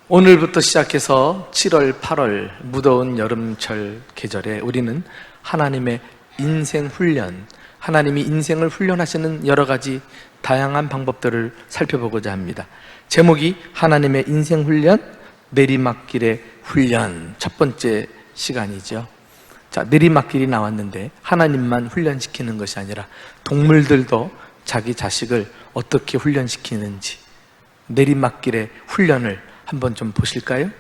오늘부터 시작해서 7월, 8월 무더운 여름철 계절에 우리는 하나님의 인생 훈련, 하나님이 인생을 훈련하시는 여러 가지 다양한 방법들을 살펴보고자 합니다. 제목이 하나님의 인생 훈련, 내리막길의 훈련, 첫 번째 시간이죠. 자, 내리막길이 나왔는데 하나님만 훈련시키는 것이 아니라 동물들도 자기 자식을 어떻게 훈련시키는지 내리막길의 훈련을 한번 좀 보실까요?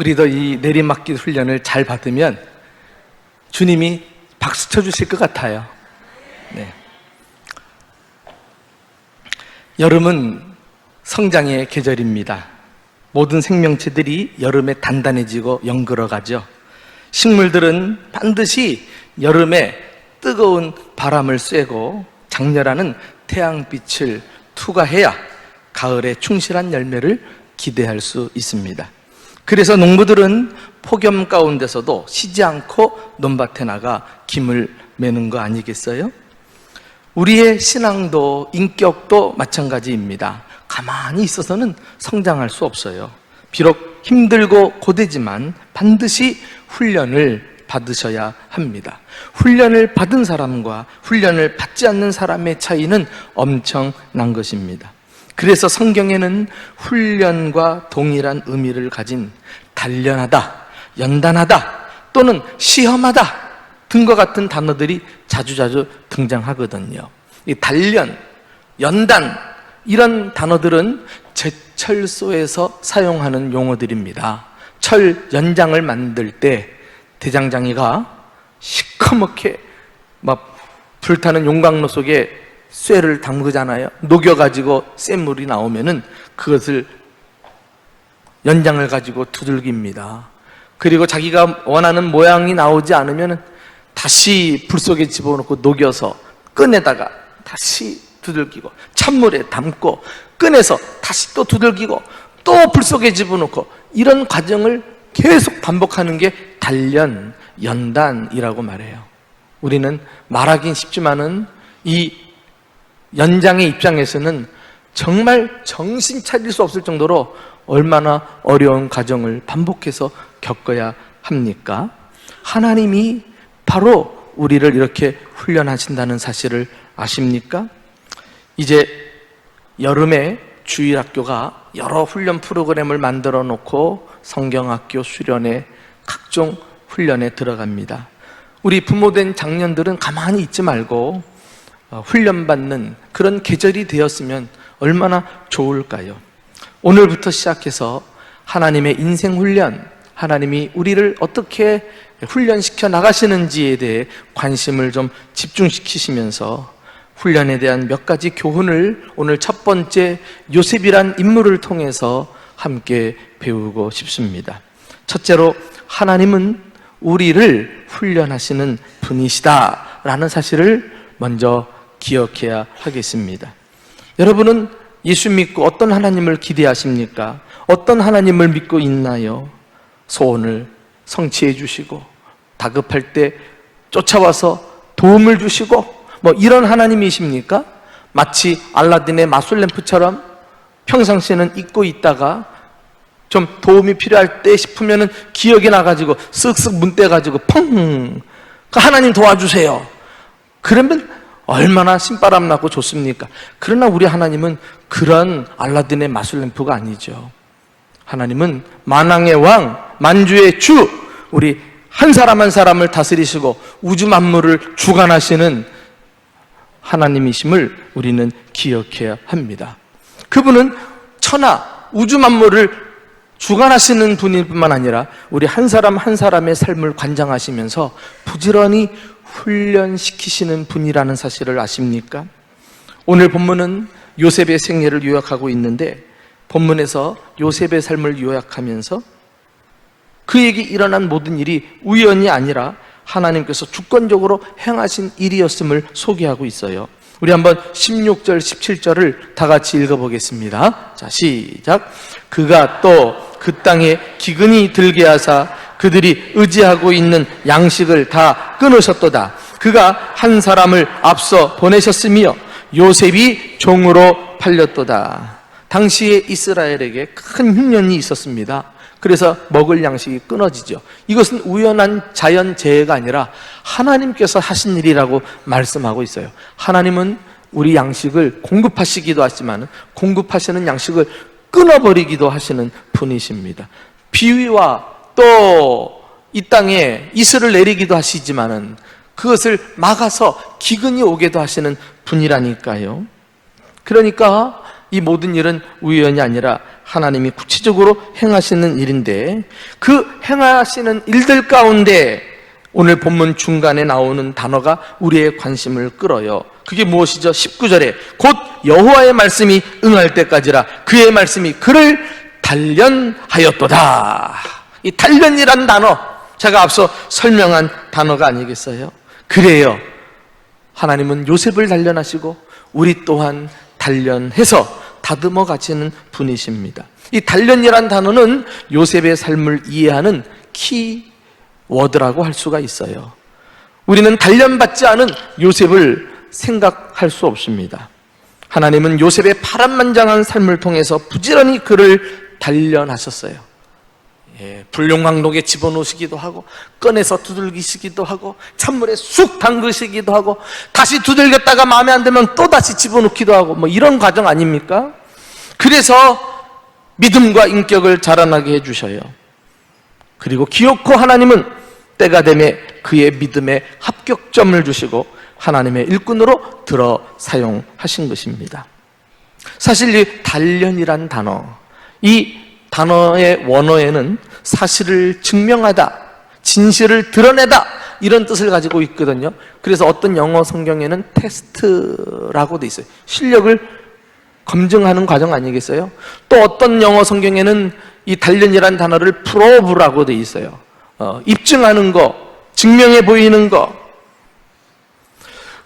우리도 이 내리막길 훈련을 잘 받으면 주님이 박수 쳐주실 것 같아요. 네. 여름은 성장의 계절입니다. 모든 생명체들이 여름에 단단해지고 연그러가죠. 식물들은 반드시 여름에 뜨거운 바람을 쐬고 장렬하는 태양빛을 투과해야 가을에 충실한 열매를 기대할 수 있습니다. 그래서 농부들은 폭염 가운데서도 쉬지 않고 논밭에 나가 김을 매는 거 아니겠어요? 우리의 신앙도 인격도 마찬가지입니다. 가만히 있어서는 성장할 수 없어요. 비록 힘들고 고되지만 반드시 훈련을 받으셔야 합니다. 훈련을 받은 사람과 훈련을 받지 않는 사람의 차이는 엄청난 것입니다. 그래서 성경에는 훈련과 동일한 의미를 가진 단련하다, 연단하다, 또는 시험하다 등과 같은 단어들이 자주자주 등장하거든요. 이 단련, 연단 이런 단어들은 제철소에서 사용하는 용어들입니다. 철 연장을 만들 때 대장장이가 시커멓게 막 불타는 용광로 속에 쇠를 담그잖아요. 녹여가지고 쇠물이 나오면은 그것을 연장을 가지고 두들깁니다. 그리고 자기가 원하는 모양이 나오지 않으면 다시 불 속에 집어넣고 녹여서 꺼내다가 다시 두들기고 찬물에 담고 꺼내서 다시 또 두들기고 또 불 속에 집어넣고 이런 과정을 계속 반복하는 게 단련, 연단이라고 말해요. 우리는 말하긴 쉽지만은 이 연장의 입장에서는 정말 정신 차릴 수 없을 정도로 얼마나 어려운 과정을 반복해서 겪어야 합니까? 하나님이 바로 우리를 이렇게 훈련하신다는 사실을 아십니까? 이제 여름에 주일학교가 여러 훈련 프로그램을 만들어 놓고 성경학교 수련회 각종 훈련에 들어갑니다. 우리 부모된 장년들은 가만히 있지 말고 훈련받는 그런 계절이 되었으면 얼마나 좋을까요? 오늘부터 시작해서 하나님의 인생 훈련, 하나님이 우리를 어떻게 훈련시켜 나가시는지에 대해 관심을 좀 집중시키시면서 훈련에 대한 몇 가지 교훈을 오늘 첫 번째 요셉이란 인물을 통해서 함께 배우고 싶습니다. 첫째로 하나님은 우리를 훈련하시는 분이시다라는 사실을 먼저 기억해야 하겠습니다. 여러분은 예수 믿고 어떤 하나님을 기대하십니까? 어떤 하나님을 믿고 있나요? 소원을 성취해 주시고 다급할 때 쫓아와서 도움을 주시고 뭐 이런 하나님이십니까? 마치 알라딘의 마술램프처럼 평상시에는 잊고 있다가 좀 도움이 필요할 때 싶으면은 기억이 나가지고 쓱쓱 문 떼가지고 펑! 하나님 도와주세요. 그러면 얼마나 신바람 나고 좋습니까? 그러나 우리 하나님은 그런 알라딘의 마술램프가 아니죠. 하나님은 만왕의 왕, 만주의 주, 우리 한 사람 한 사람을 다스리시고 우주 만물을 주관하시는 하나님이심을 우리는 기억해야 합니다. 그분은 천하, 우주 만물을 주관하시는 분일 뿐만 아니라 우리 한 사람 한 사람의 삶을 관장하시면서 부지런히 훈련시키시는 분이라는 사실을 아십니까? 오늘 본문은 요셉의 생애를 요약하고 있는데 본문에서 요셉의 삶을 요약하면서 그에게 일어난 모든 일이 우연이 아니라 하나님께서 주권적으로 행하신 일이었음을 소개하고 있어요. 우리 한번 16절, 17절을 다 같이 읽어보겠습니다. 자, 시작. 그가 또 그 땅에 기근이 들게 하사 그들이 의지하고 있는 양식을 다 끊으셨도다. 그가 한 사람을 앞서 보내셨으며 요셉이 종으로 팔렸도다. 당시에 이스라엘에게 큰 흉년이 있었습니다. 그래서 먹을 양식이 끊어지죠. 이것은 우연한 자연재해가 아니라 하나님께서 하신 일이라고 말씀하고 있어요. 하나님은 우리 양식을 공급하시기도 하지만 공급하시는 양식을 끊어버리기도 하시는 분이십니다. 비위와 또 이 땅에 이슬을 내리기도 하시지만은 그것을 막아서 기근이 오게도 하시는 분이라니까요. 그러니까 이 모든 일은 우연이 아니라 하나님이 구체적으로 행하시는 일인데 그 행하시는 일들 가운데 오늘 본문 중간에 나오는 단어가 우리의 관심을 끌어요. 그게 무엇이죠? 19절에 곧 여호와의 말씀이 응할 때까지라 그의 말씀이 그를 단련하였도다. 이 단련이란 단어, 제가 앞서 설명한 단어가 아니겠어요? 그래요. 하나님은 요셉을 단련하시고 우리 또한 단련해서 다듬어 가시는 분이십니다. 이 단련이란 단어는 요셉의 삶을 이해하는 키워드라고 할 수가 있어요. 우리는 단련받지 않은 요셉을 생각할 수 없습니다. 하나님은 요셉의 파란만장한 삶을 통해서 부지런히 그를 단련하셨어요. 불용광록에 집어넣으시기도 하고 꺼내서 두들기시기도 하고 찬물에 쑥 담그시기도 하고 다시 두들겼다가 마음에 안 들면 또 다시 집어넣기도 하고 뭐 이런 과정 아닙니까? 그래서 믿음과 인격을 자라나게 해주셔요. 그리고 기어코 하나님은 때가 되매 그의 믿음에 합격점을 주시고 하나님의 일꾼으로 들어 사용하신 것입니다. 사실 이 단련이란 단어, 이 단어의 원어에는 사실을 증명하다, 진실을 드러내다 이런 뜻을 가지고 있거든요. 그래서 어떤 영어 성경에는 테스트라고 돼 있어요. 실력을 검증하는 과정 아니겠어요? 또 어떤 영어 성경에는 이 단련이란 단어를 프로브라고 돼 있어요. 입증하는 거, 증명해 보이는 거.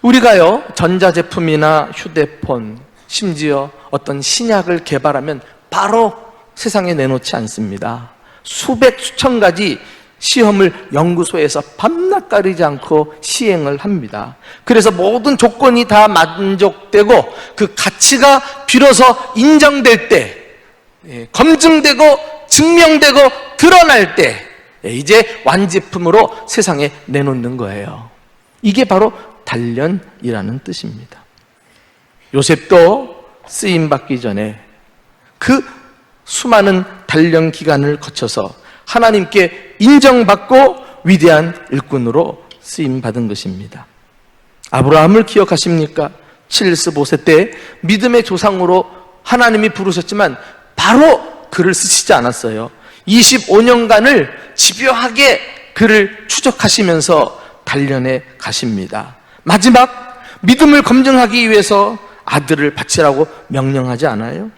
우리가요, 전자제품이나 휴대폰, 심지어 어떤 신약을 개발하면 바로 세상에 내놓지 않습니다. 수백, 수천 가지 시험을 연구소에서 밤낮 가리지 않고 시행을 합니다. 그래서 모든 조건이 다 만족되고 그 가치가 비로소 인정될 때, 검증되고 증명되고 드러날 때 이제 완제품으로 세상에 내놓는 거예요. 이게 바로 단련이라는 뜻입니다. 요셉도 쓰임받기 전에 그 수많은 단련 기간을 거쳐서 하나님께 인정받고 위대한 일꾼으로 쓰임받은 것입니다. 아브라함을 기억하십니까? 75세 때 믿음의 조상으로 하나님이 부르셨지만 바로 그를 쓰시지 않았어요. 25년간을 집요하게 그를 추적하시면서 단련해 가십니다. 마지막 믿음을 검증하기 위해서 아들을 바치라고 명령하지 않아요?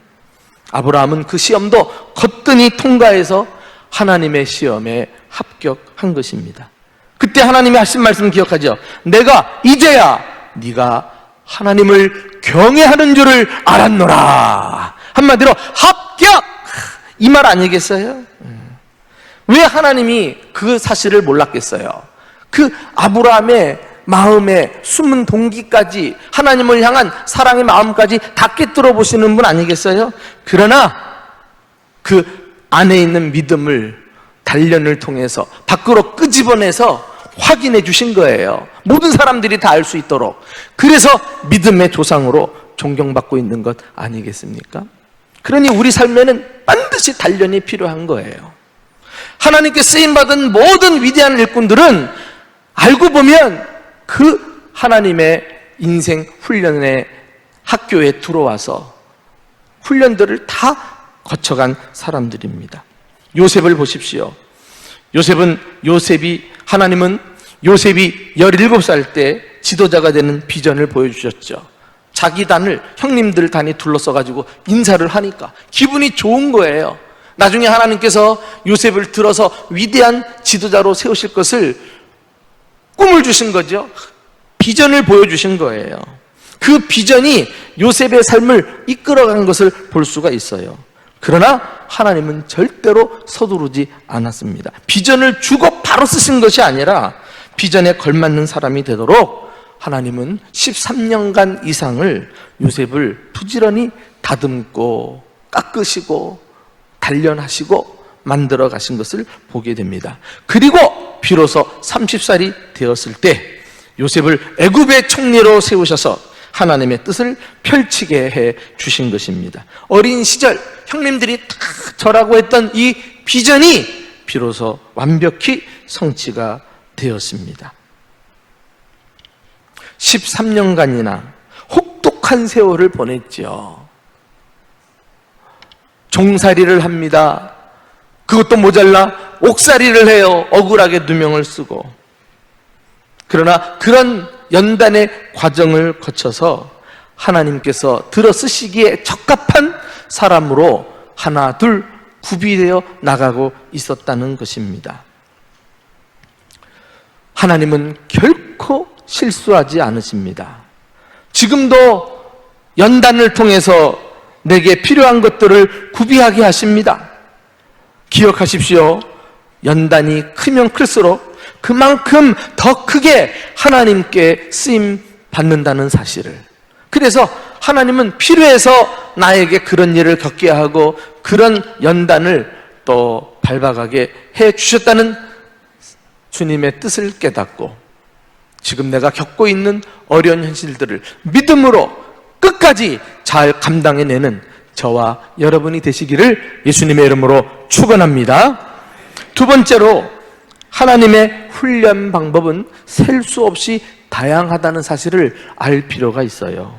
아브라함은 그 시험도 거뜬히 통과해서 하나님의 시험에 합격한 것입니다. 그때 하나님이 하신 말씀 기억하죠? 내가 이제야 네가 하나님을 경외하는 줄을 알았노라. 한마디로 합격! 이 말 아니겠어요? 왜 하나님이 그 사실을 몰랐겠어요? 그 아브라함의 마음의 숨은 동기까지, 하나님을 향한 사랑의 마음까지 다 꿰뚫어 보시는 분 아니겠어요? 그러나 그 안에 있는 믿음을 단련을 통해서 밖으로 끄집어내서 확인해 주신 거예요. 모든 사람들이 다 알 수 있도록. 그래서 믿음의 조상으로 존경받고 있는 것 아니겠습니까? 그러니 우리 삶에는 반드시 단련이 필요한 거예요. 하나님께 쓰임받은 모든 위대한 일꾼들은 알고 보면 그 하나님의 인생 훈련의 학교에 들어와서 훈련들을 다 거쳐간 사람들입니다. 요셉을 보십시오. 하나님은 요셉이 17살 때 지도자가 되는 비전을 보여주셨죠. 자기 단을, 형님들 단이 둘러싸가지고 인사를 하니까 기분이 좋은 거예요. 나중에 하나님께서 요셉을 들어서 위대한 지도자로 세우실 것을 꿈을 주신 거죠. 비전을 보여주신 거예요. 그 비전이 요셉의 삶을 이끌어간 것을 볼 수가 있어요. 그러나 하나님은 절대로 서두르지 않았습니다. 비전을 주고 바로 쓰신 것이 아니라 비전에 걸맞는 사람이 되도록 하나님은 13년간 이상을 요셉을 부지런히 다듬고 깎으시고 단련하시고 만들어 가신 것을 보게 됩니다. 그리고 비로소 30살이 되었을 때 요셉을 애굽의 총리로 세우셔서 하나님의 뜻을 펼치게 해 주신 것입니다. 어린 시절 형님들이 다 저라고 했던 이 비전이 비로소 완벽히 성취가 되었습니다. 13년간이나 혹독한 세월을 보냈죠. 종살이를 합니다. 그것도 모자라 옥살이를 해요. 억울하게 누명을 쓰고. 그러나 그런 연단의 과정을 거쳐서 하나님께서 들어 쓰시기에 적합한 사람으로 하나 둘 구비되어 나가고 있었다는 것입니다. 하나님은 결코 실수하지 않으십니다. 지금도 연단을 통해서 내게 필요한 것들을 구비하게 하십니다. 기억하십시오. 연단이 크면 클수록 그만큼 더 크게 하나님께 쓰임 받는다는 사실을. 그래서 하나님은 필요해서 나에게 그런 일을 겪게 하고 그런 연단을 또 밟아가게 해 주셨다는 주님의 뜻을 깨닫고 지금 내가 겪고 있는 어려운 현실들을 믿음으로 끝까지 잘 감당해내는 저와 여러분이 되시기를 예수님의 이름으로 축원합니다. 두 번째로 하나님의 훈련 방법은 셀 수 없이 다양하다는 사실을 알 필요가 있어요.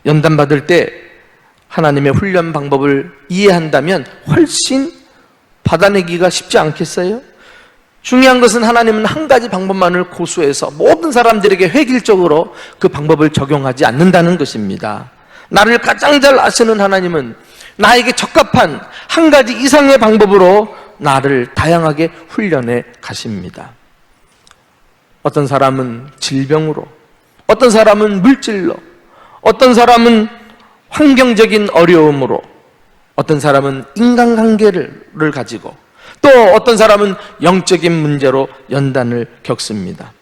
연단 받을 때 하나님의 훈련 방법을 이해한다면 훨씬 받아내기가 쉽지 않겠어요? 중요한 것은 하나님은 한 가지 방법만을 고수해서 모든 사람들에게 획일적으로 그 방법을 적용하지 않는다는 것입니다. 나를 가장 잘 아시는 하나님은 나에게 적합한 한 가지 이상의 방법으로 나를 다양하게 훈련해 가십니다. 어떤 사람은 질병으로, 어떤 사람은 물질로, 어떤 사람은 환경적인 어려움으로, 어떤 사람은 인간관계를 가지고, 또 어떤 사람은 영적인 문제로 연단을 겪습니다.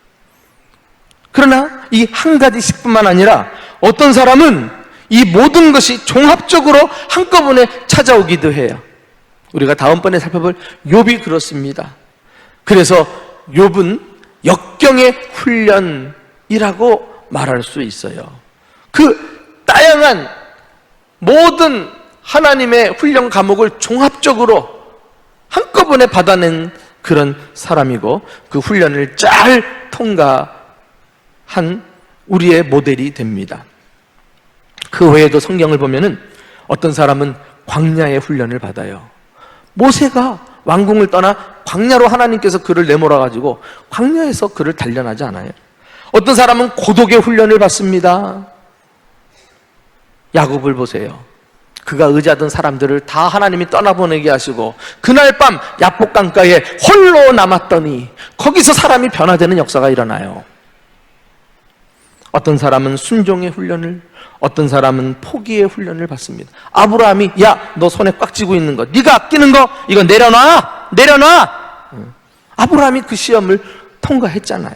그러나 이 한 가지씩뿐만 아니라 어떤 사람은 이 모든 것이 종합적으로 한꺼번에 찾아오기도 해요. 우리가 다음번에 살펴볼 욥이 그렇습니다. 그래서 욥은 역경의 훈련이라고 말할 수 있어요. 그 다양한 모든 하나님의 훈련 과목을 종합적으로 한꺼번에 받아낸 그런 사람이고, 그 훈련을 잘 통과한 우리의 모델이 됩니다. 그 외에도 성경을 보면은 어떤 사람은 광야의 훈련을 받아요. 모세가 왕궁을 떠나 광야로 하나님께서 그를 내몰아 가지고 광야에서 그를 단련하지 않아요? 어떤 사람은 고독의 훈련을 받습니다. 야곱을 보세요. 그가 의지하던 사람들을 다 하나님이 떠나보내게 하시고 그날 밤 야복 강가에 홀로 남았더니 거기서 사람이 변화되는 역사가 일어나요. 어떤 사람은 순종의 훈련을, 어떤 사람은 포기의 훈련을 받습니다. 아브라함이 야, 너 손에 꽉 쥐고 있는 거, 네가 아끼는 거 이거 내려놔, 내려놔. 아브라함이 그 시험을 통과했잖아요.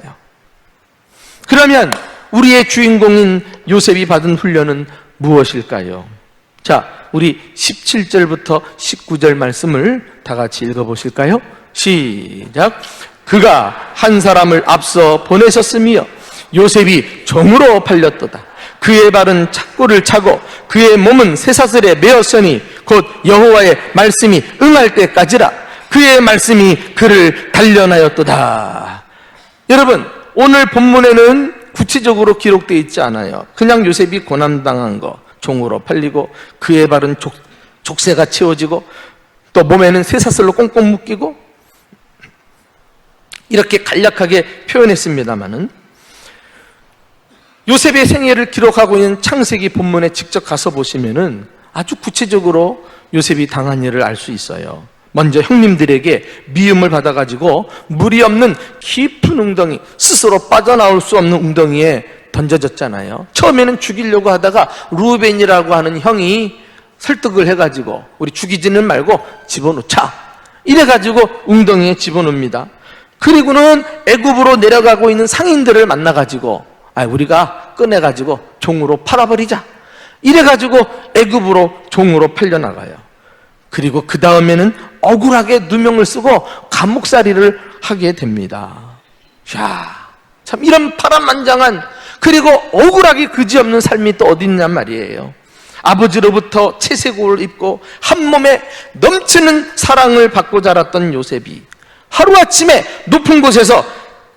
그러면 우리의 주인공인 요셉이 받은 훈련은 무엇일까요? 자, 우리 17절부터 19절 말씀을 다 같이 읽어보실까요? 시작. 그가 한 사람을 앞서 보내셨으며 요셉이 종으로 팔렸도다. 그의 발은 착고를 차고 그의 몸은 쇠사슬에 매었으니 곧 여호와의 말씀이 응할 때까지라. 그의 말씀이 그를 단련하였도다. 여러분, 오늘 본문에는 구체적으로 기록되어 있지 않아요. 그냥 요셉이 고난당한 거, 종으로 팔리고 그의 발은 족쇄가 채워지고 또 몸에는 쇠사슬로 꽁꽁 묶이고 이렇게 간략하게 표현했습니다마는 요셉의 생애를 기록하고 있는 창세기 본문에 직접 가서 보시면은 아주 구체적으로 요셉이 당한 일을 알 수 있어요. 먼저 형님들에게 미움을 받아가지고 물이 없는 깊은 웅덩이, 스스로 빠져나올 수 없는 웅덩이에 던져졌잖아요. 처음에는 죽이려고 하다가 루벤이라고 하는 형이 설득을 해가지고 우리 죽이지는 말고 집어넣자, 이래가지고 웅덩이에 집어넣습니다. 그리고는 애굽으로 내려가고 있는 상인들을 만나가지고 우리가 꺼내가지고 종으로 팔아버리자, 이래가지고 애굽으로 종으로 팔려나가요. 그리고 그 다음에는 억울하게 누명을 쓰고 감옥살이를 하게 됩니다. 자, 참 이런 파란만장한, 그리고 억울하게 그지없는 삶이 또 어디 있냔 말이에요. 아버지로부터 채색옷을 입고 한 몸에 넘치는 사랑을 받고 자랐던 요셉이 하루아침에 높은 곳에서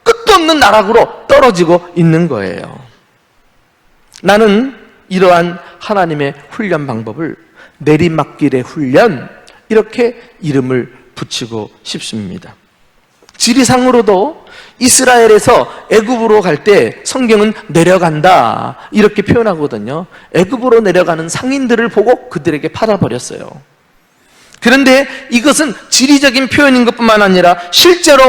끝도 없는 나락으로 떨어지고 있는 거예요. 나는 이러한 하나님의 훈련 방법을 내리막길의 훈련, 이렇게 이름을 붙이고 싶습니다. 지리상으로도 이스라엘에서 애굽으로 갈 때 성경은 내려간다 이렇게 표현하거든요. 애굽으로 내려가는 상인들을 보고 그들에게 팔아버렸어요. 그런데 이것은 지리적인 표현인 것뿐만 아니라 실제로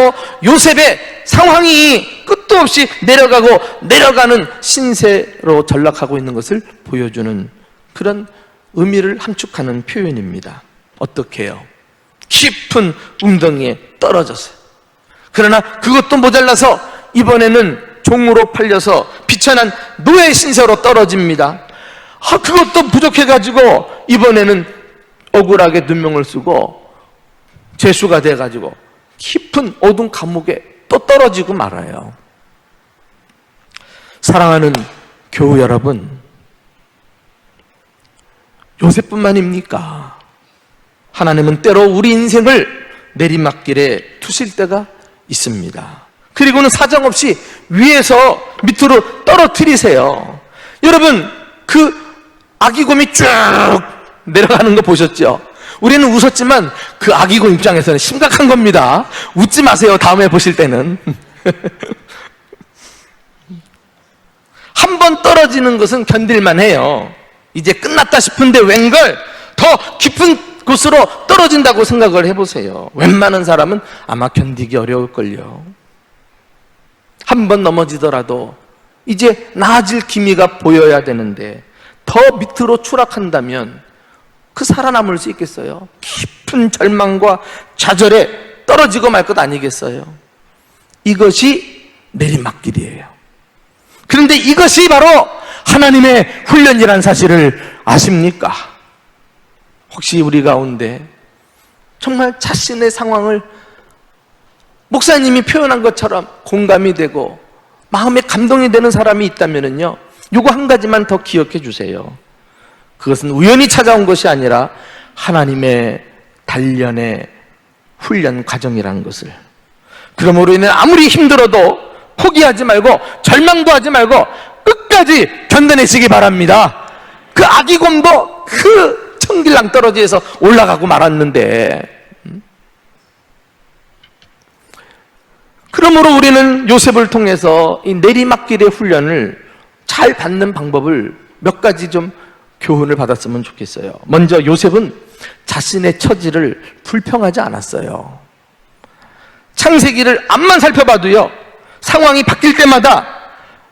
요셉의 상황이 끝도 없이 내려가고 내려가는 신세로 전락하고 있는 것을 보여주는 그런 의미를 함축하는 표현입니다. 어떻게 해요? 깊은 웅덩이에 떨어졌어요. 그러나 그것도 모자라서 이번에는 종으로 팔려서 비천한 노예 신세로 떨어집니다. 그것도 부족해가지고 이번에는 억울하게 누명을 쓰고 죄수가 돼가지고 깊은 어두운 감옥에 또 떨어지고 말아요. 사랑하는 교우 여러분, 요셉뿐만입니까? 하나님은 때로 우리 인생을 내리막길에 두실 때가 있습니다. 그리고는 사정없이 위에서 밑으로 떨어뜨리세요. 여러분, 그 아기곰이 쭉 내려가는 거 보셨죠? 우리는 웃었지만 그 아기곰 입장에서는 심각한 겁니다. 웃지 마세요. 다음에 보실 때는. 한 번 떨어지는 것은 견딜만 해요. 이제 끝났다 싶은데 웬걸 더 깊은 곳으로 떨어진다고 생각을 해보세요. 웬만한 사람은 아마 견디기 어려울걸요. 한 번 넘어지더라도 이제 나아질 기미가 보여야 되는데 더 밑으로 추락한다면 그 살아남을 수 있겠어요? 깊은 절망과 좌절에 떨어지고 말 것 아니겠어요? 이것이 내리막길이에요. 그런데 이것이 바로 하나님의 훈련이라는 사실을 아십니까? 혹시 우리 가운데 정말 자신의 상황을 목사님이 표현한 것처럼 공감이 되고 마음에 감동이 되는 사람이 있다면요, 요거 한 가지만 더 기억해 주세요. 그것은 우연히 찾아온 것이 아니라 하나님의 단련의 훈련 과정이라는 것을. 그러므로 인해 아무리 힘들어도 포기하지 말고 절망도 하지 말고 끝까지 견뎌내시기 바랍니다. 그 아기곰도 그 청길랑 떨어지에서 올라가고 말았는데, 그러므로 우리는 요셉을 통해서 이 내리막길의 훈련을 잘 받는 방법을 몇 가지 좀 교훈을 받았으면 좋겠어요. 먼저 요셉은 자신의 처지를 불평하지 않았어요. 창세기를 앞만 살펴봐도요, 상황이 바뀔 때마다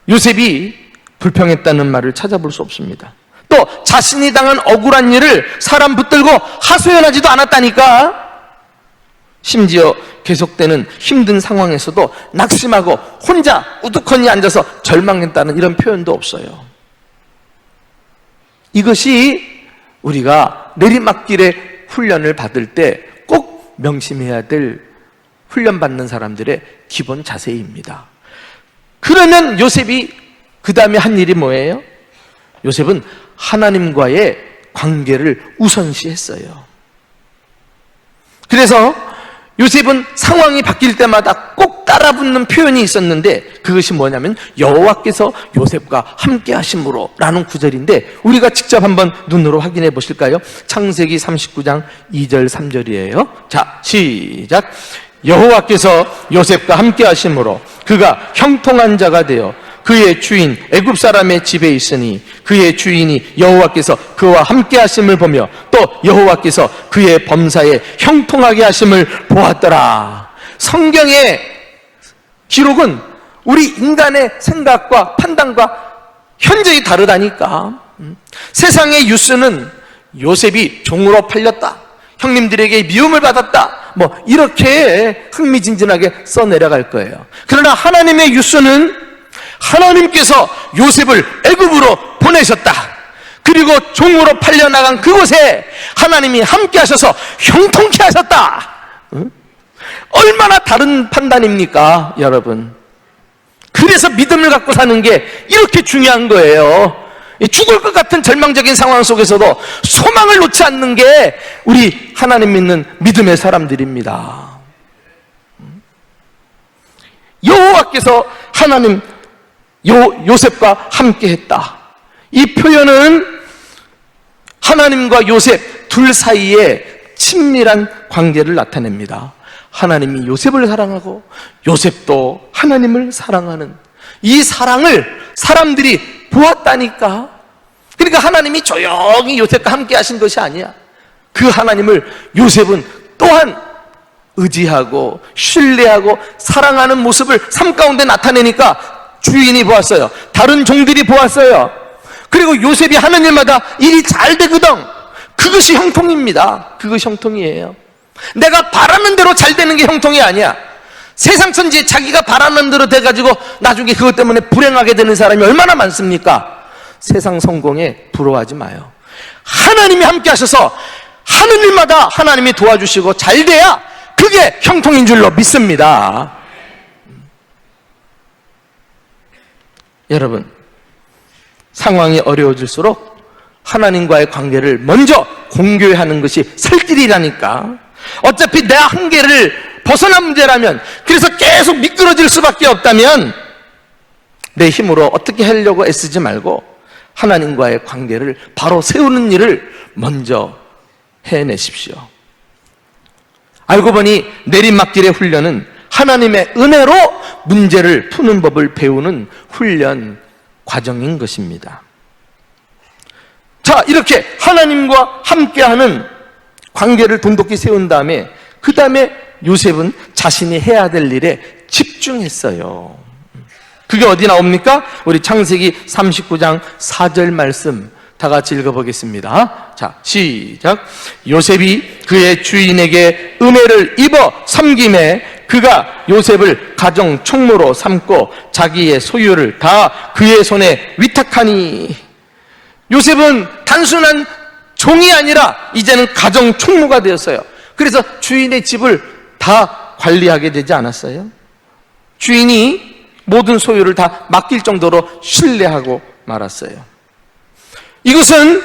요셉이 불평했다는 말을 찾아볼 수 없습니다. 또 자신이 당한 억울한 일을 사람 붙들고 하소연하지도 않았다니까. 심지어 계속되는 힘든 상황에서도 낙심하고 혼자 우두커니 앉아서 절망했다는 이런 표현도 없어요. 이것이 우리가 내리막길의 훈련을 받을 때 꼭 명심해야 될 훈련받는 사람들의 기본 자세입니다. 그러면 요셉이 그 다음에 한 일이 뭐예요? 요셉은 하나님과의 관계를 우선시했어요. 그래서 요셉은 상황이 바뀔 때마다 꼭 따라붙는 표현이 있었는데, 그것이 뭐냐면 여호와께서 요셉과 함께 하심으로 라는 구절인데, 우리가 직접 한번 눈으로 확인해 보실까요? 창세기 39장 2절 3절이에요 자, 시작. 여호와께서 요셉과 함께 하심으로 그가 형통한 자가 되어 그의 주인 애굽 사람의 집에 있으니 그의 주인이 여호와께서 그와 함께 하심을 보며 또 여호와께서 그의 범사에 형통하게 하심을 보았더라. 성경의 기록은 우리 인간의 생각과 판단과 현저히 다르다니까. 세상의 뉴스는 요셉이 종으로 팔렸다, 형님들에게 미움을 받았다, 뭐 이렇게 흥미진진하게 써내려갈 거예요. 그러나 하나님의 뉴스는 하나님께서 요셉을 애굽으로 보내셨다, 그리고 종으로 팔려나간 그곳에 하나님이 함께 하셔서 형통케 하셨다. 얼마나 다른 판단입니까, 여러분? 그래서 믿음을 갖고 사는 게 이렇게 중요한 거예요. 죽을 것 같은 절망적인 상황 속에서도 소망을 놓지 않는 게 우리 하나님 믿는 믿음의 사람들입니다. 여호와께서 하나님 요셉과 함께 했다. 이 표현은 하나님과 요셉 둘 사이에 친밀한 관계를 나타냅니다. 하나님이 요셉을 사랑하고 요셉도 하나님을 사랑하는 이 사랑을 사람들이 보았다니까. 그러니까 하나님이 조용히 요셉과 함께 하신 것이 아니야. 그 하나님을 요셉은 또한 의지하고 신뢰하고 사랑하는 모습을 삶 가운데 나타내니까 주인이 보았어요. 다른 종들이 보았어요. 그리고 요셉이 하는 일마다 일이 잘 되거든. 그것이 형통입니다. 그것이 형통이에요. 내가 바라는 대로 잘 되는 게 형통이 아니야. 세상 천지에 자기가 바라는 대로 돼가지고 나중에 그것 때문에 불행하게 되는 사람이 얼마나 많습니까? 세상 성공에 부러워하지 마요. 하나님이 함께 하셔서 하는 일마다 하나님이 도와주시고 잘 돼야 그게 형통인 줄로 믿습니다. 여러분, 상황이 어려워질수록 하나님과의 관계를 먼저 공교하는 것이 살 길이라니까. 어차피 내 한계를 벗어난 문제라면, 그래서 계속 미끄러질 수밖에 없다면 내 힘으로 어떻게 하려고 애쓰지 말고 하나님과의 관계를 바로 세우는 일을 먼저 해내십시오. 알고 보니 내리막길의 훈련은 하나님의 은혜로 문제를 푸는 법을 배우는 훈련 과정인 것입니다. 자, 이렇게 하나님과 함께하는 관계를 돈독히 세운 다음에 그 다음에 요셉은 자신이 해야 될 일에 집중했어요. 그게 어디 나옵니까? 우리 창세기 39장 4절 말씀 다 같이 읽어보겠습니다. 자, 시작. 요셉이 그의 주인에게 은혜를 입어 섬김에 그가 요셉을 가정 총무로 삼고 자기의 소유를 다 그의 손에 위탁하니. 요셉은 단순한 종이 아니라 이제는 가정 총무가 되었어요. 그래서 주인의 집을 다 관리하게 되지 않았어요? 주인이 모든 소유를 다 맡길 정도로 신뢰하고 말았어요. 이것은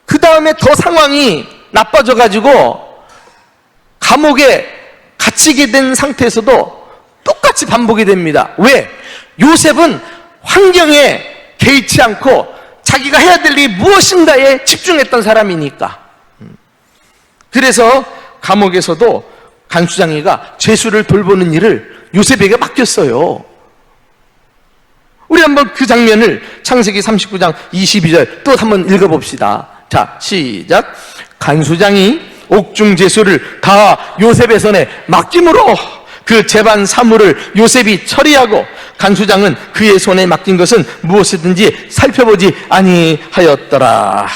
그 다음에 더 상황이 나빠져가지고 감옥에 갇히게 된 상태에서도 똑같이 반복이 됩니다. 왜? 요셉은 환경에 개의치 않고 자기가 해야 될 일이 무엇인가에 집중했던 사람이니까. 그래서 감옥에서도 간수장이가 죄수를 돌보는 일을 요셉에게 맡겼어요. 우리 한번 그 장면을 창세기 39장 22절 또 한번 읽어봅시다. 자, 시작. 간수장이 옥중 죄수를 다 요셉의 손에 맡김으로 그 재반 사물을 요셉이 처리하고 간수장은 그의 손에 맡긴 것은 무엇이든지 살펴보지 아니하였더라.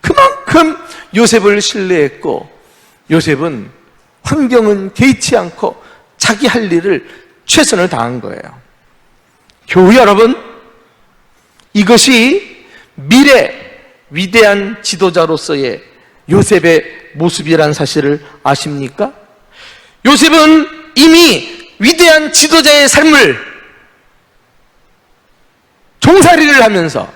그만큼 요셉을 신뢰했고 요셉은 환경은 개의치 않고 자기 할 일을 최선을 다한 거예요. 교우 여러분, 이것이 미래 위대한 지도자로서의 요셉의 모습이란 사실을 아십니까? 요셉은 이미 위대한 지도자의 삶을 종살이를 하면서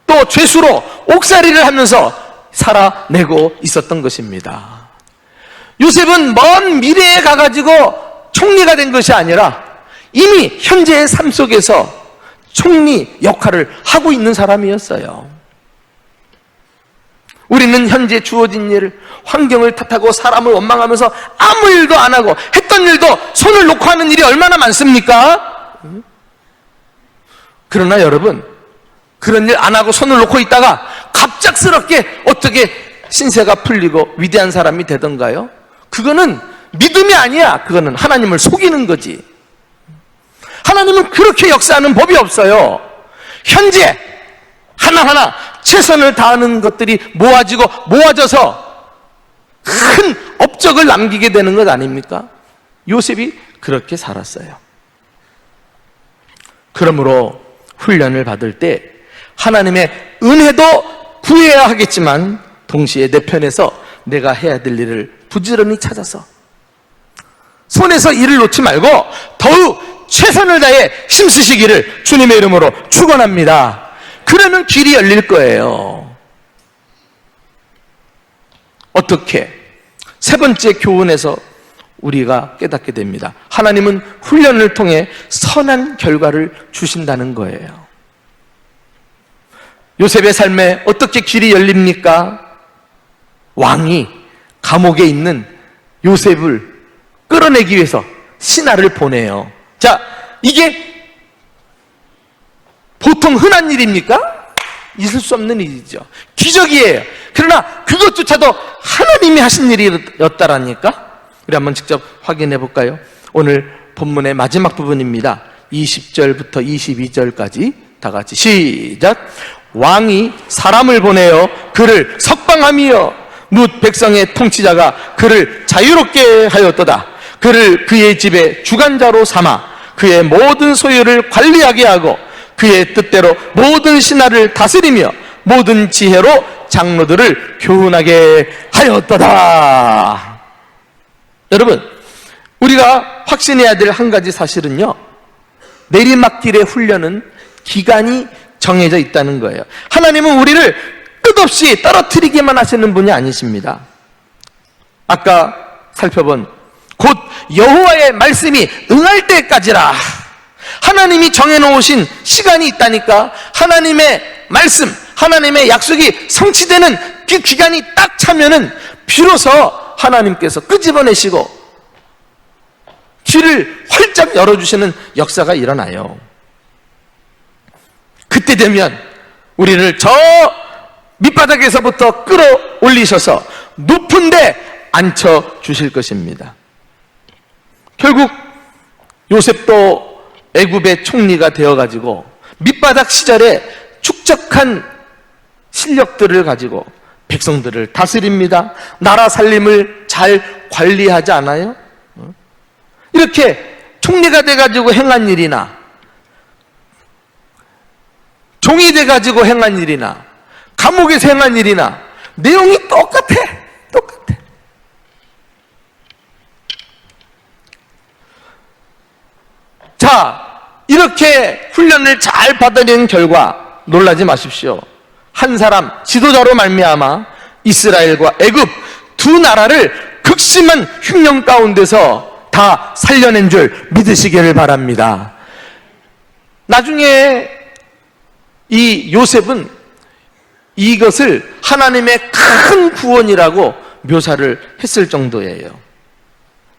또 죄수로 옥살이를 하면서 살아내고 있었던 것입니다. 요셉은 먼 미래에 가가지고 총리가 된 것이 아니라 이미 현재의 삶 속에서 총리 역할을 하고 있는 사람이었어요. 우리는 현재 주어진 일을, 환경을 탓하고 사람을 원망하면서 아무 일도 안 하고 했던 일도 손을 놓고 하는 일이 얼마나 많습니까? 그러나 여러분, 그런 일 안 하고 손을 놓고 있다가 갑작스럽게 어떻게 신세가 풀리고 위대한 사람이 되던가요? 그거는 믿음이 아니야. 그거는 하나님을 속이는 거지. 하나님은 그렇게 역사하는 법이 없어요. 현재 하나하나 최선을 다하는 것들이 모아져서 큰 업적을 남기게 되는 것 아닙니까? 요셉이 그렇게 살았어요. 그러므로 훈련을 받을 때 하나님의 은혜도 구해야 하겠지만 동시에 내 편에서 내가 해야 될 일을 부지런히 찾아서 손에서 일을 놓지 말고 더욱 최선을 다해 힘쓰시기를 주님의 이름으로 축원합니다. 그러면 길이 열릴 거예요. 어떻게? 세 번째 교훈에서 우리가 깨닫게 됩니다. 하나님은 훈련을 통해 선한 결과를 주신다는 거예요. 요셉의 삶에 어떻게 길이 열립니까? 왕이 감옥에 있는 요셉을 끌어내기 위해서 신하를 보내요. 자, 이게 보통 흔한 일입니까? 있을 수 없는 일이죠. 기적이에요. 그러나 그것조차도 하나님이 하신 일이었다라니까? 우리 한번 직접 확인해 볼까요? 오늘 본문의 마지막 부분입니다. 20절부터 22절까지 다 같이 시작. 왕이 사람을 보내어 그를 석방하며 뭇 백성의 통치자가 그를 자유롭게 하였도다. 그를 그의 집에 주관자로 삼아 그의 모든 소유를 관리하게 하고 그의 뜻대로 모든 신하를 다스리며 모든 지혜로 장로들을 교훈하게 하였도다. 여러분, 우리가 확신해야 될 한 가지 사실은요, 내리막길의 훈련은 기간이 정해져 있다는 거예요. 하나님은 우리를 끝없이 떨어뜨리기만 하시는 분이 아니십니다. 아까 살펴본 곧 여호와의 말씀이 응할 때까지라. 하나님이 정해놓으신 시간이 있다니까. 하나님의 말씀, 하나님의 약속이 성취되는 그 기간이 딱 차면은 비로소 하나님께서 끄집어내시고 길을 활짝 열어주시는 역사가 일어나요. 그때 되면 우리를 저 밑바닥에서부터 끌어올리셔서 높은 데 앉혀주실 것입니다. 결국 요셉도 애굽의 총리가 되어가지고 밑바닥 시절에 축적한 실력들을 가지고 백성들을 다스립니다. 나라 살림을 잘 관리하지 않아요? 이렇게 총리가 돼가지고 행한 일이나 종이 돼가지고 행한 일이나 감옥에서 행한 일이나 내용이 똑같아. 자, 이렇게 훈련을 잘 받아낸 결과 놀라지 마십시오. 한 사람 지도자로 말미암아 이스라엘과 애굽 두 나라를 극심한 흉년 가운데서 다 살려낸 줄 믿으시기를 바랍니다. 나중에 이 요셉은 이것을 하나님의 큰 구원이라고 묘사를 했을 정도예요.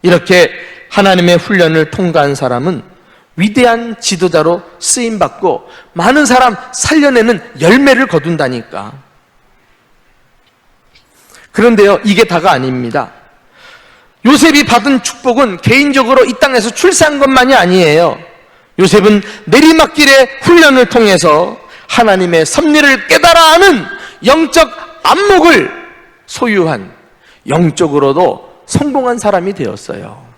이렇게 하나님의 훈련을 통과한 사람은 위대한 지도자로 쓰임받고 많은 사람 살려내는 열매를 거둔다니까. 그런데요, 이게 다가 아닙니다. 요셉이 받은 축복은 개인적으로 이 땅에서 출세한 것만이 아니에요. 요셉은 내리막길의 훈련을 통해서 하나님의 섭리를 깨달아 하는 영적 안목을 소유한, 영적으로도 성공한 사람이 되었어요.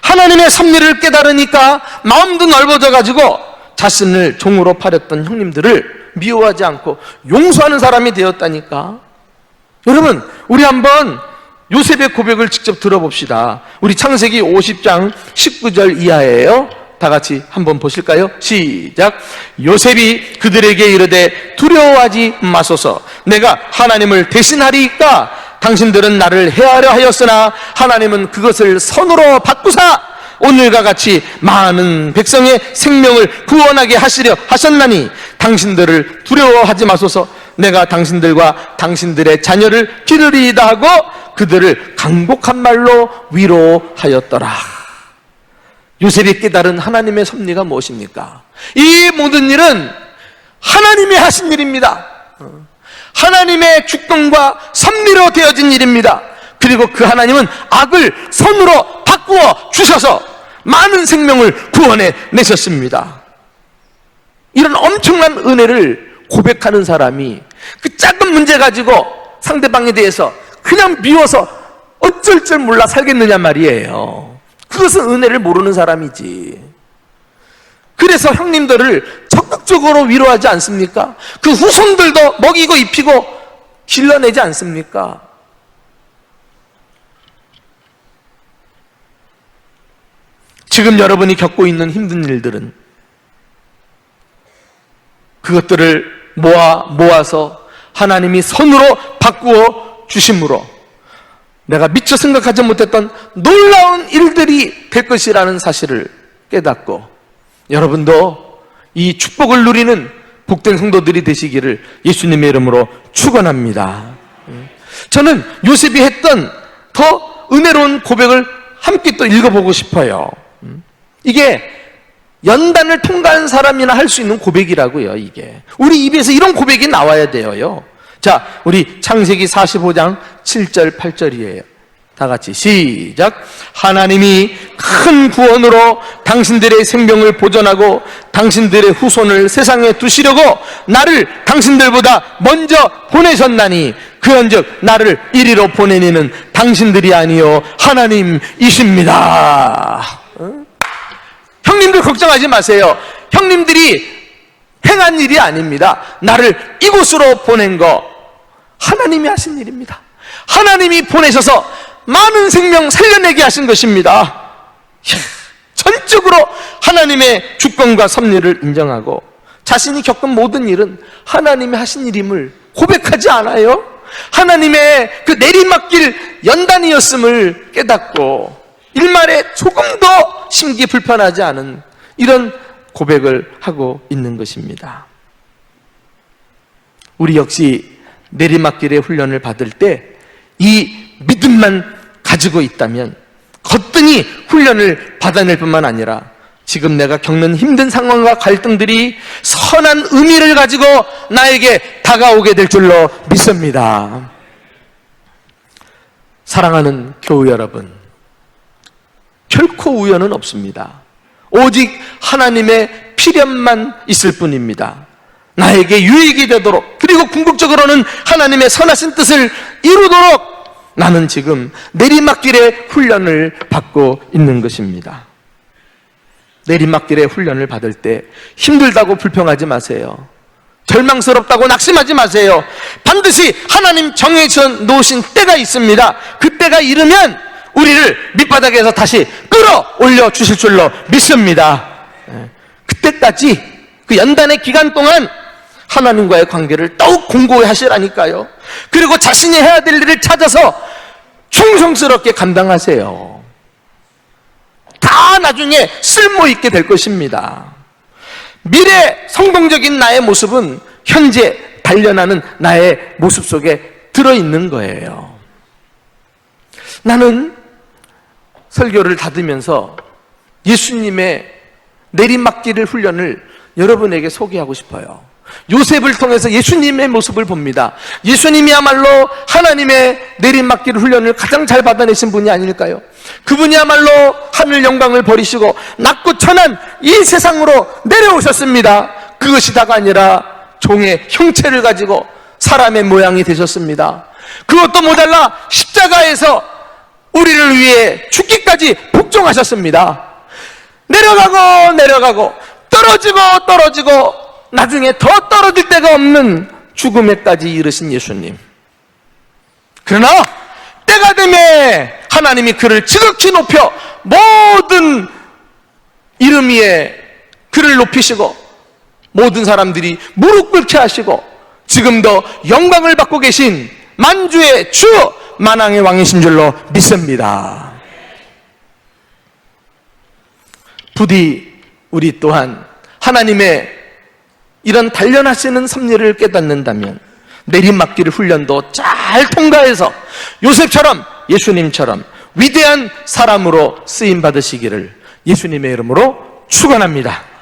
하나님의 섭리를 깨달으니까 마음도 넓어져 가지고 자신을 종으로 팔았던 형님들을 미워하지 않고 용서하는 사람이 되었다니까. 여러분, 우리 한번 요셉의 고백을 직접 들어봅시다. 우리 창세기 50장 19절 이하예요. 다 같이 한번 보실까요? 시작. 요셉이 그들에게 이르되 두려워하지 마소서. 내가 하나님을 대신하리이까. 당신들은 나를 해하려 하였으나 하나님은 그것을 선으로 바꾸사 오늘과 같이 많은 백성의 생명을 구원하게 하시려 하셨나니 당신들을 두려워하지 마소서. 내가 당신들과 당신들의 자녀를 기르리이다 하고 그들을 강복한 말로 위로하였더라. 요셉이 깨달은 하나님의 섭리가 무엇입니까? 이 모든 일은 하나님이 하신 일입니다. 하나님의 주권과 섭리로 되어진 일입니다. 그리고 그 하나님은 악을 선으로 바꾸어 주셔서 많은 생명을 구원해 내셨습니다. 이런 엄청난 은혜를 고백하는 사람이 그 작은 문제 가지고 상대방에 대해서 그냥 미워서 어쩔 줄 몰라 살겠느냐 말이에요. 그것은 은혜를 모르는 사람이지. 그래서 형님들을 적극적으로 위로하지 않습니까? 그 후손들도 먹이고 입히고 길러내지 않습니까? 지금 여러분이 겪고 있는 힘든 일들은 그것들을 모아서 하나님이 선으로 바꾸어 주심으로 내가 미처 생각하지 못했던 놀라운 일들이 될 것이라는 사실을 깨닫고 여러분도 이 축복을 누리는 복된 성도들이 되시기를 예수님의 이름으로 축원합니다. 저는 요셉이 했던 더 은혜로운 고백을 함께 또 읽어보고 싶어요. 이게 연단을 통과한 사람이나 할 수 있는 고백이라고요. 이게 우리 입에서 이런 고백이 나와야 돼요. 자, 우리 창세기 45장 7절 8절이에요. 다 같이 시작. 하나님이 큰 구원으로 당신들의 생명을 보존하고 당신들의 후손을 세상에 두시려고 나를 당신들보다 먼저 보내셨나니 그런즉 나를 이리로 보내니는 당신들이 아니요 하나님이십니다. 형님들 걱정하지 마세요. 형님들이 행한 일이 아닙니다. 나를 이곳으로 보낸 거 하나님이 하신 일입니다. 하나님이 보내셔서 많은 생명 살려내게 하신 것입니다. 전적으로 하나님의 주권과 섭리를 인정하고 자신이 겪은 모든 일은 하나님이 하신 일임을 고백하지 않아요? 하나님의 그 내리막길 연단이었음을 깨닫고 일말에 조금도 심기 불편하지 않은 이런 고백을 하고 있는 것입니다. 우리 역시 내리막길의 훈련을 받을 때 이 믿음만 가지고 있다면 거뜬히 훈련을 받아낼 뿐만 아니라 지금 내가 겪는 힘든 상황과 갈등들이 선한 의미를 가지고 나에게 다가오게 될 줄로 믿습니다. 사랑하는 교우 여러분, 결코 우연은 없습니다. 오직 하나님의 필연만 있을 뿐입니다. 나에게 유익이 되도록, 그리고 궁극적으로는 하나님의 선하신 뜻을 이루도록 나는 지금 내리막길의 훈련을 받고 있는 것입니다. 내리막길의 훈련을 받을 때 힘들다고 불평하지 마세요. 절망스럽다고 낙심하지 마세요. 반드시 하나님 정해져 놓으신 때가 있습니다. 그 때가 이르면 우리를 밑바닥에서 다시 끌어올려 주실 줄로 믿습니다. 그때까지 그 연단의 기간 동안 하나님과의 관계를 더욱 공고히 하시라니까요. 그리고 자신이 해야 될 일을 찾아서 충성스럽게 감당하세요. 다 나중에 쓸모있게 될 것입니다. 미래 성공적인 나의 모습은 현재 단련하는 나의 모습 속에 들어있는 거예요. 나는 설교를 닫으면서 예수님의 내리막길 훈련을 여러분에게 소개하고 싶어요. 요셉을 통해서 예수님의 모습을 봅니다. 예수님이야말로 하나님의 내리막길 훈련을 가장 잘 받아내신 분이 아닐까요? 그분이야말로 하늘 영광을 버리시고 낮고 천한 이 세상으로 내려오셨습니다. 그것이 다가 아니라 종의 형체를 가지고 사람의 모양이 되셨습니다. 그것도 모자라 십자가에서 우리를 위해 죽기까지 복종하셨습니다. 내려가고 떨어지고 나중에 더 떨어질 데가 없는 죽음에까지 이르신 예수님. 그러나 때가 되매 하나님이 그를 지극히 높여 모든 이름 위에 그를 높이시고 모든 사람들이 무릎 꿇게 하시고 지금도 영광을 받고 계신 만주의 주 만왕의 왕이신 줄로 믿습니다. 부디 우리 또한 하나님의 이런 단련하시는 섭리를 깨닫는다면 내리막길 훈련도 잘 통과해서 요셉처럼 예수님처럼 위대한 사람으로 쓰임 받으시기를 예수님의 이름으로 축원합니다.